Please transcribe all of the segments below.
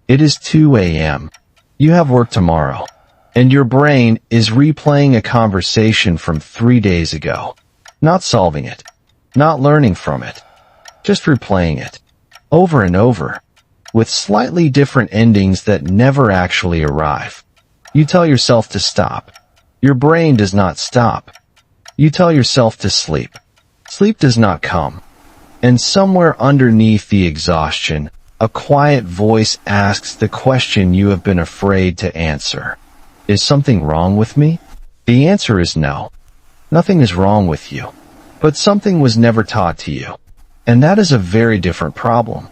It is 2 a.m. You have work tomorrow, and your brain is replaying a conversation from 3 days ago. Not solving it, not learning from it, just replaying it, over and over, with slightly different endings that never actually arrive. You tell yourself to stop. Your brain does not stop. You tell yourself to sleep. Sleep does not come. And somewhere underneath the exhaustion, a quiet voice asks the question you have been afraid to answer. Is something wrong with me? The answer is no. Nothing is wrong with you. But something was never taught to you. And that is a very different problem.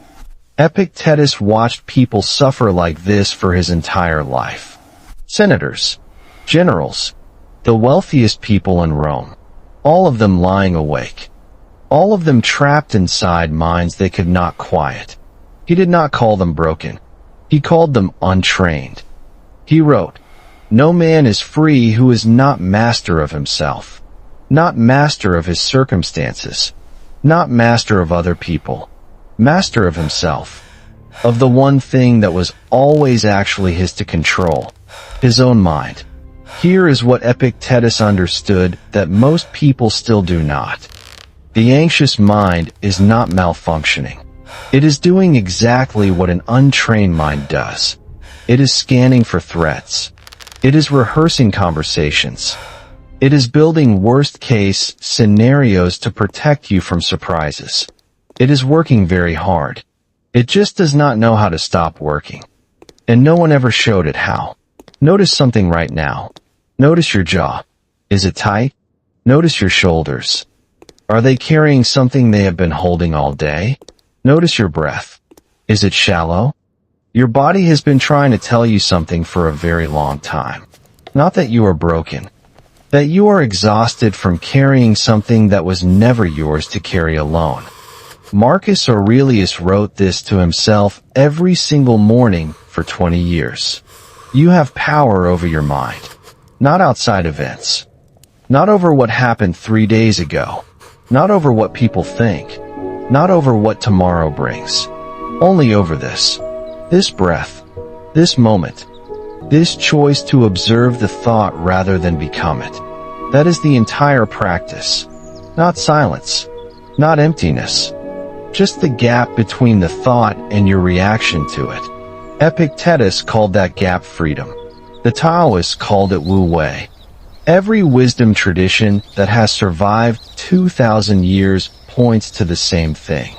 Epictetus watched people suffer like this for his entire life. Senators, generals, the wealthiest people in Rome, all of them lying awake, all of them trapped inside minds they could not quiet. He did not call them broken. He called them untrained. He wrote, "No man is free who is not master of himself, not master of his circumstances, not master of other people, master of himself, of the one thing that was always actually his to control, his own mind." Here is what Epictetus understood that most people still do not. The anxious mind is not malfunctioning. It is doing exactly what an untrained mind does. It is scanning for threats. It is rehearsing conversations. It is building worst-case scenarios to protect you from surprises. It is working very hard. It just does not know how to stop working. And no one ever showed it how. Notice something right now. Notice your jaw. Is it tight? Notice your shoulders. Are they carrying something they have been holding all day? Notice your breath. Is it shallow? Your body has been trying to tell you something for a very long time. Not that you are broken. That you are exhausted from carrying something that was never yours to carry alone. Marcus Aurelius wrote this to himself every single morning for 20 years. You have power over your mind. Not outside events. Not over what happened 3 days ago. Not over what people think. Not over what tomorrow brings. Only over this. This breath. This moment. This choice to observe the thought rather than become it. That is the entire practice. Not silence. Not emptiness. Just the gap between the thought and your reaction to it. Epictetus called that gap freedom. The Taoists called it Wu Wei. Every wisdom tradition that has survived 2,000 years points to the same thing.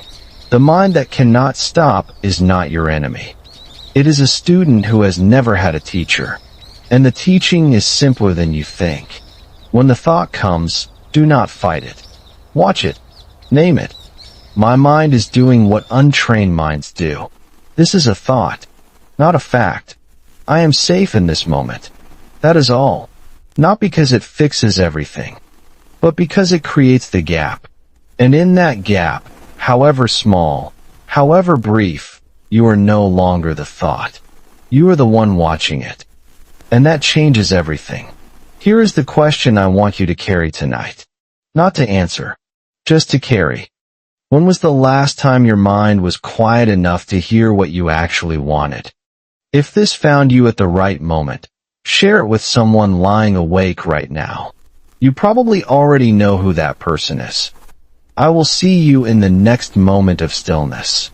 The mind that cannot stop is not your enemy. It is a student who has never had a teacher. And the teaching is simpler than you think. When the thought comes, do not fight it. Watch it. Name it. My mind is doing what untrained minds do. This is a thought, not a fact. I am safe in this moment. That is all. Not because it fixes everything, but because it creates the gap. And in that gap, however small, however brief, you are no longer the thought. You are the one watching it. And that changes everything. Here is the question I want you to carry tonight. Not to answer, just to carry. When was the last time your mind was quiet enough to hear what you actually wanted? If this found you at the right moment, share it with someone lying awake right now. You probably already know who that person is. I will see you in the next moment of stillness.